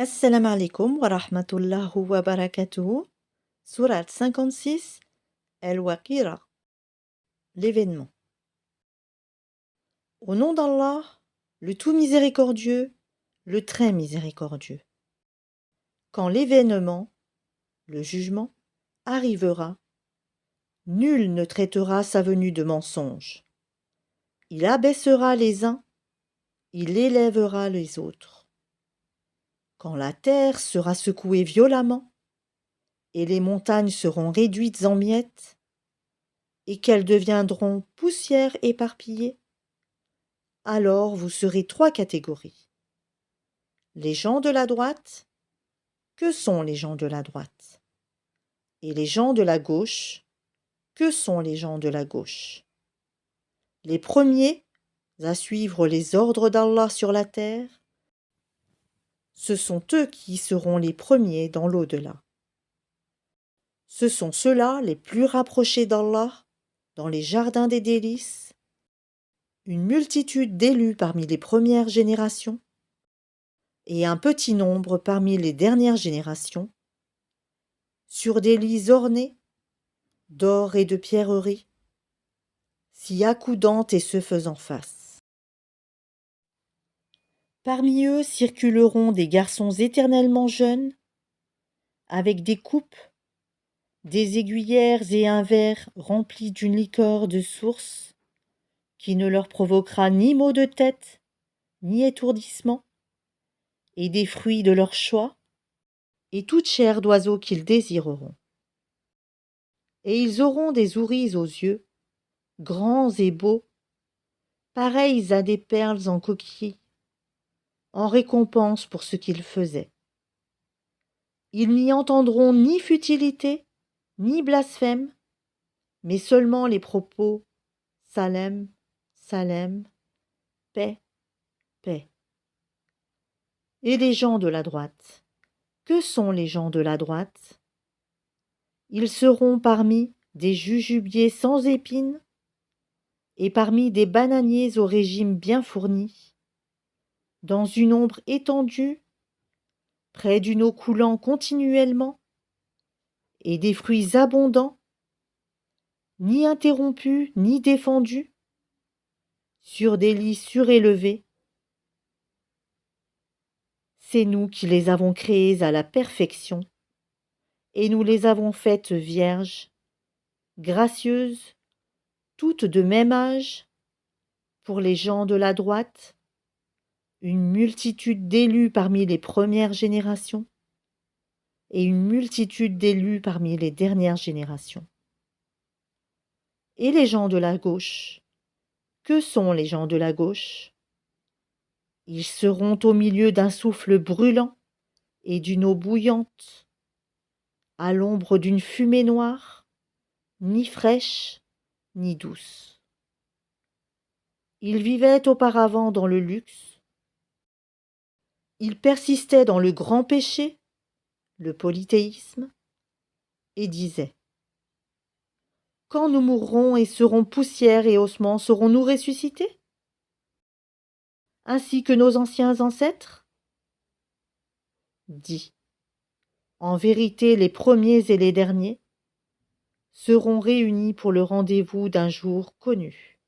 Assalamu alaikum wa rahmatullahi wa barakatuhu. Sourate 56, Al-Waqira, l'événement. Au nom d'Allah, le tout miséricordieux, le très miséricordieux. Quand l'événement, le jugement, arrivera, nul ne traitera sa venue de mensonge. Il abaissera les uns, il élèvera les autres. Quand la terre sera secouée violemment, et les montagnes seront réduites en miettes, et qu'elles deviendront poussière éparpillée, alors vous serez trois catégories. Les gens de la droite, que sont les gens de la droite? Et les gens de la gauche, que sont les gens de la gauche? Les premiers à suivre les ordres d'Allah sur la terre, ce sont eux qui seront les premiers dans l'au-delà. Ce sont ceux-là les plus rapprochés d'Allah dans les jardins des délices, une multitude d'élus parmi les premières générations et un petit nombre parmi les dernières générations, sur des lits ornés d'or et de pierreries, si accoudantes et se faisant face. Parmi eux circuleront des garçons éternellement jeunes, avec des coupes, des aiguillères et un verre rempli d'une liqueur de source, qui ne leur provoquera ni maux de tête, ni étourdissement, et des fruits de leur choix, et toute chair d'oiseau qu'ils désireront. Et ils auront des ouris aux yeux, grands et beaux, pareils à des perles en coquilles, en récompense pour ce qu'ils faisaient. Ils n'y entendront ni futilité, ni blasphème, mais seulement les propos « Salem, Salem, paix, paix ». Et les gens de la droite, que sont les gens de la droite? Ils seront parmi des jujubiers sans épines et parmi des bananiers au régime bien fourni, dans une ombre étendue, près d'une eau coulant continuellement, et des fruits abondants, ni interrompus ni défendus, sur des lits surélevés. C'est nous qui les avons créés à la perfection, et nous les avons faites vierges, gracieuses, toutes de même âge, pour les gens de la droite, une multitude d'élus parmi les premières générations, et une multitude d'élus parmi les dernières générations. Et les gens de la gauche, que sont les gens de la gauche? Ils seront au milieu d'un souffle brûlant et d'une eau bouillante, à l'ombre d'une fumée noire, ni fraîche, ni douce. Ils vivaient auparavant dans le luxe, ils persistaient dans le grand péché, le polythéisme, et disaient: quand nous mourrons et serons poussière et ossements, serons-nous ressuscités, ainsi que nos anciens ancêtres? Dis: en vérité, les premiers et les derniers seront réunis pour le rendez-vous d'un jour connu.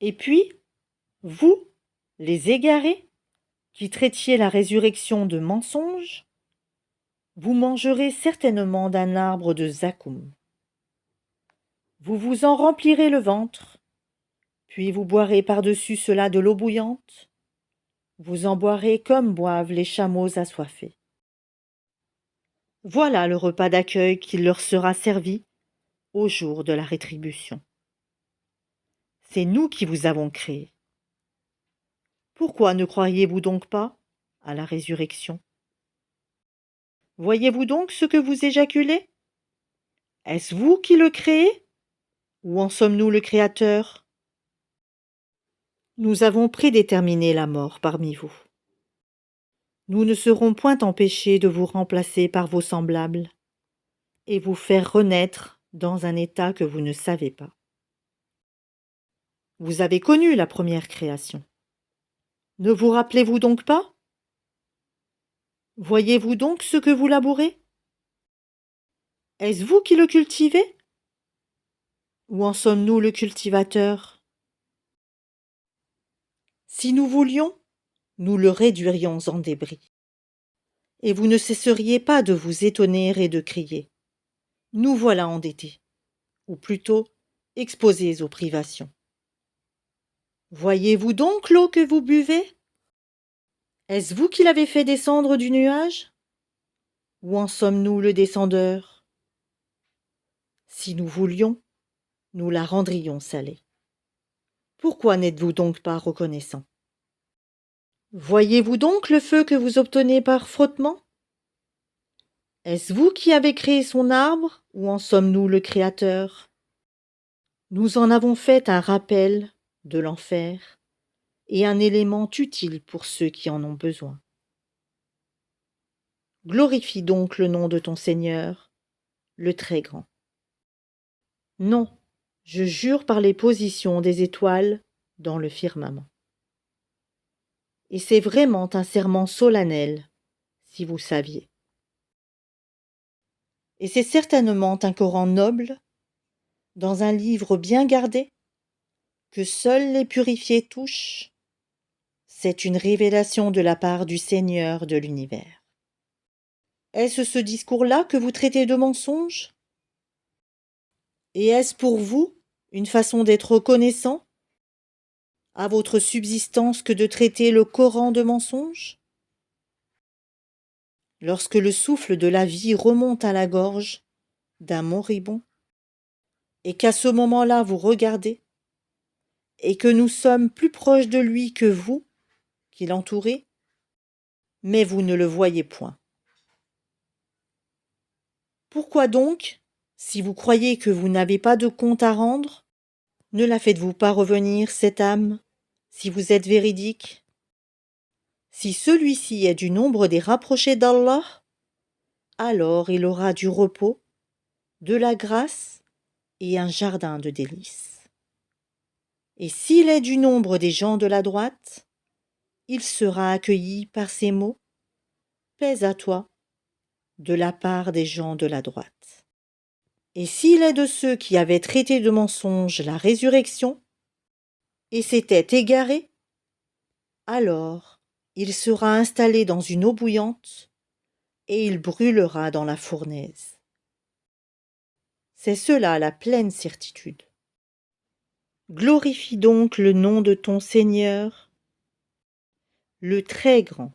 Et puis, vous, les égarés, qui traitiez la résurrection de mensonge, vous mangerez certainement d'un arbre de zakoum. Vous vous en remplirez le ventre, puis vous boirez par-dessus cela de l'eau bouillante. Vous en boirez comme boivent les chameaux assoiffés. Voilà le repas d'accueil qui leur sera servi au jour de la rétribution. C'est nous qui vous avons créés. Pourquoi ne croyez-vous donc pas à la résurrection? Voyez-vous donc ce que vous éjaculez? Est-ce vous qui le créez? Ou en sommes-nous le Créateur? Nous avons prédéterminé la mort parmi vous. Nous ne serons point empêchés de vous remplacer par vos semblables et vous faire renaître dans un état que vous ne savez pas. Vous avez connu la première création. Ne vous rappelez-vous donc pas? Voyez-vous donc ce que vous labourez? Est-ce vous qui le cultivez? Ou en sommes-nous le cultivateur? Si nous voulions, nous le réduirions en débris. Et vous ne cesseriez pas de vous étonner et de crier. Nous voilà endettés, ou plutôt exposés aux privations. Voyez-vous donc l'eau que vous buvez? Est-ce vous qui l'avez fait descendre du nuage? Ou en sommes-nous le descendeur? Si nous voulions, nous la rendrions salée. Pourquoi n'êtes-vous donc pas reconnaissant? Voyez-vous donc le feu que vous obtenez par frottement? Est-ce vous qui avez créé son arbre, ou en sommes-nous le créateur? Nous en avons fait un rappel de l'enfer et un élément utile pour ceux qui en ont besoin. Glorifie donc le nom de ton Seigneur, le Très Grand. Non, je jure par les positions des étoiles dans le firmament. Et c'est vraiment un serment solennel, si vous saviez. Et c'est certainement un Coran noble, dans un livre bien gardé, que seuls les purifiés touchent. C'est une révélation de la part du Seigneur de l'univers. Est-ce ce discours-là que vous traitez de mensonge? Et est-ce pour vous une façon d'être reconnaissant à votre subsistance que de traiter le Coran de mensonge? Lorsque le souffle de la vie remonte à la gorge d'un moribond, et qu'à ce moment-là vous regardez, et que nous sommes plus proches de lui que vous, qui l'entourez, mais vous ne le voyez point. Pourquoi donc, si vous croyez que vous n'avez pas de compte à rendre, ne la faites-vous pas revenir, cette âme, si vous êtes véridique? Si celui-ci est du nombre des rapprochés d'Allah, alors il aura du repos, de la grâce et un jardin de délices. Et s'il est du nombre des gens de la droite, il sera accueilli par ces mots: paix à toi, de la part des gens de la droite. Et s'il est de ceux qui avaient traité de mensonge la résurrection, et s'était égaré, alors il sera installé dans une eau bouillante, et il brûlera dans la fournaise. C'est cela la pleine certitude. Glorifie donc le nom de ton Seigneur, le Très Grand.